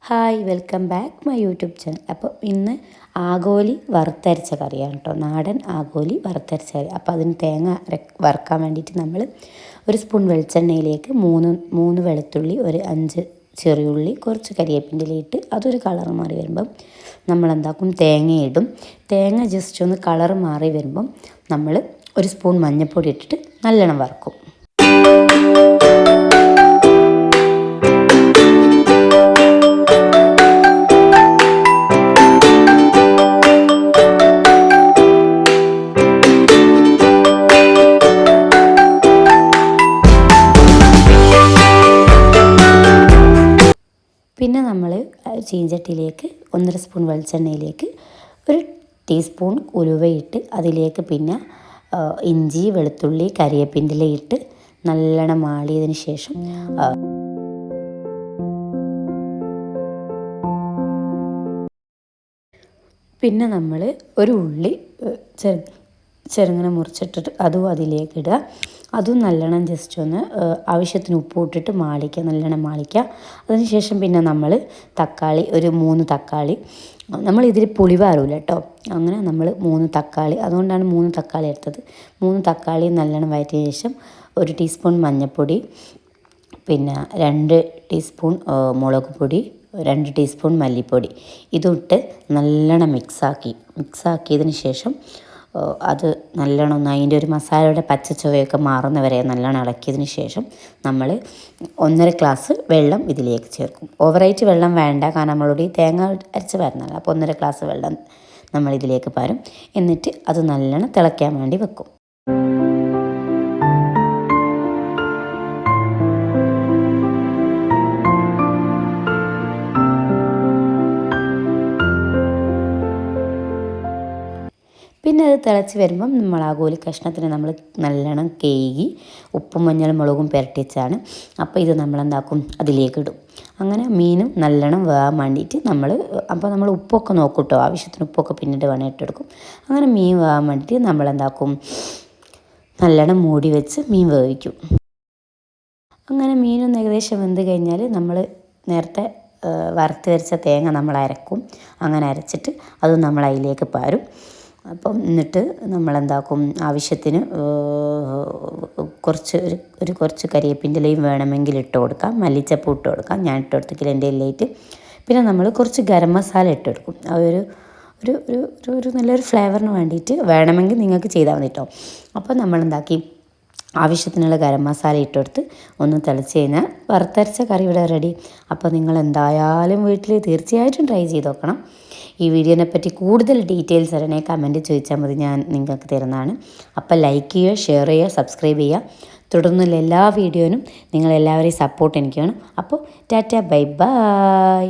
Hi welcome back my YouTube channel. അപ്പോൾ ഇന്ന് ആഗോലി വറുത്തരച്ച കറിയാണ് കേട്ടോ, നാടൻ ആഗോലി വറുത്തരച്ച കറി. അപ്പോൾ അതിന് തേങ്ങ വറുക്കാൻ വേണ്ടിയിട്ട് നമ്മൾ ഒരു സ്പൂൺ വെളിച്ചെണ്ണയിലേക്ക് മൂന്ന് വെളുത്തുള്ളി, ഒരു 5 ചെറിയുള്ളി, കുറച്ച് കരിയേപ്പിൻ്റെ ഇട്ട് അതൊരു കളർ മാറി വരുമ്പം നമ്മളെന്താക്കും, തേങ്ങയിടും. തേങ്ങ ജസ്റ്റ് ഒന്ന് കളർ മാറി വരുമ്പം നമ്മൾ ഒരു സ്പൂൺ മഞ്ഞൾപ്പൊടി ഇട്ടിട്ട് നല്ലോണം വറുക്കും. പിന്നെ നമ്മൾ ചീഞ്ചട്ടിയിലേക്ക് 1.5 സ്പൂൺ വെളിച്ചെണ്ണയിലേക്ക് ഒരു ടീസ്പൂൺ ഉലുവയിട്ട് അതിലേക്ക് പിന്നെ ഇഞ്ചി, വെളുത്തുള്ളി, കരിയേപ്പിൻ്റെ ഇട്ട് നല്ലോണം മാളിയതിന് ശേഷം പിന്നെ നമ്മൾ ഒരു ഉള്ളി ചെറുങ്ങനെ മുറിച്ചിട്ടിട്ട് അതും അതിലേക്ക് ഇടുക. അതും നല്ലോണം ജസ്റ്റ് ഒന്ന് ആവശ്യത്തിന് ഉപ്പ് ഇട്ടിട്ട് മാളിക്കുക, നല്ലോണം മാളിക്കുക. അതിനുശേഷം പിന്നെ നമ്മൾ തക്കാളി, ഒരു 3 തക്കാളി, നമ്മൾ ഇതിൽ പുളി പാരൂല കേട്ടോ, അങ്ങനെ നമ്മൾ 3 തക്കാളി, അതുകൊണ്ടാണ് 3 തക്കാളി എടുത്തത്. 3 തക്കാളി നല്ലോണം വഴറ്റിയ ശേഷം 1 ടീസ്പൂൺ മഞ്ഞൾപ്പൊടി, പിന്നെ 2 ടീസ്പൂൺ മുളക് പൊടി, 2 ടീസ്പൂൺ മല്ലിപ്പൊടി, ഇതിട്ട് നല്ലോണം മിക്സാക്കിയതിന് ശേഷം അത് നല്ലോണം ഒന്ന് അതിൻ്റെ ഒരു മസാലയുടെ പച്ചച്ചുവയൊക്കെ മാറുന്നവരെ നല്ലോണം ഇളക്കിയതിന് ശേഷം നമ്മൾ 1.5 ഗ്ലാസ് വെള്ളം ഇതിലേക്ക് ചേർക്കും. ഓവറായിട്ട് വെള്ളം വേണ്ട, കാരണം നമ്മളോട് ഈ തേങ്ങ അരച്ച് വരുന്നല്ലോ. അപ്പോൾ 1.5 ഗ്ലാസ് വെള്ളം നമ്മൾ ഇതിലേക്ക് പാരും. എന്നിട്ട് അത് നല്ലോണം തിളയ്ക്കാൻ വേണ്ടി വെക്കും. പിന്നെ അത് തിളച്ച് വരുമ്പം നമ്മൾ ആഗോലി കഷ്ണത്തിന് നമ്മൾ നല്ലോണം കേകി ഉപ്പും മഞ്ഞളും മുളകും പുരട്ടിച്ചാണ്. അപ്പോൾ ഇത് നമ്മളെന്താക്കും, അതിലേക്ക് ഇടും. അങ്ങനെ മീനും നല്ലോണം വേകാൻ വേണ്ടിയിട്ട് നമ്മൾ ഉപ്പൊക്കെ നോക്കും കേട്ടോ, ആവശ്യത്തിന് ഉപ്പൊക്കെ പിന്നീട് വേണം ഇട്ടെടുക്കും. അങ്ങനെ മീൻ വേകാൻ വേണ്ടിയിട്ട് നമ്മളെന്താക്കും, നല്ലോണം മൂടി വെച്ച് മീൻ വേവിക്കും. അങ്ങനെ മീനൊന്ന് ഏകദേശം വെന്ത് കഴിഞ്ഞാൽ നമ്മൾ നേരത്തെ വറുത്ത് വരച്ച തേങ്ങ നമ്മൾ അരക്കും. അങ്ങനെ അരച്ചിട്ട് അത് നമ്മൾ അതിലേക്ക് പാരും. അപ്പം എന്നിട്ട് നമ്മളെന്താക്കും, ആവശ്യത്തിന് കുറച്ച് കരിയേപ്പിൻ്റെ ഇലയും വേണമെങ്കിൽ ഇട്ട് കൊടുക്കാം, മല്ലിച്ചപ്പ് ഇട്ട് കൊടുക്കാം. ഞാൻ ഇട്ട് കൊടുത്തിട്ടില്ല, എൻ്റെ ഇലയിട്ട്. പിന്നെ നമ്മൾ കുറച്ച് ഗരം മസാല ഇട്ട് കൊടുക്കും. ഒരു നല്ലൊരു ഫ്ലേവറിന് വേണ്ടിയിട്ട് വേണമെങ്കിൽ നിങ്ങൾക്ക് ചെയ്താൽ മതി കേട്ടോ. അപ്പോൾ നമ്മളെന്താക്കി, ആവശ്യത്തിനുള്ള ഗരം മസാല ഇട്ടെടുത്ത് ഒന്ന് തിളച്ച് കഴിഞ്ഞാൽ വറുത്തരച്ച കറി ഇവിടെ റെഡി. അപ്പോൾ നിങ്ങൾ എന്തായാലും വീട്ടിൽ തീർച്ചയായിട്ടും ട്രൈ ചെയ്ത് നോക്കണം. ഈ വീഡിയോനെ പറ്റി കൂടുതൽ ഡീറ്റെയിൽസ് അറിയണേ കമൻറ്റ് ചോദിച്ചാൽ മതി, ഞാൻ നിങ്ങൾക്ക് തരുന്നതാണ്. അപ്പോൾ ലൈക്ക് ചെയ്യുക, ഷെയർ ചെയ്യുക, സബ്സ്ക്രൈബ് ചെയ്യുക. തുടർന്നുള്ള എല്ലാ വീഡിയോനും നിങ്ങളെല്ലാവരെയും സപ്പോർട്ട് എനിക്ക് വേണം. അപ്പോൾ ടാറ്റ, ബൈ ബൈ.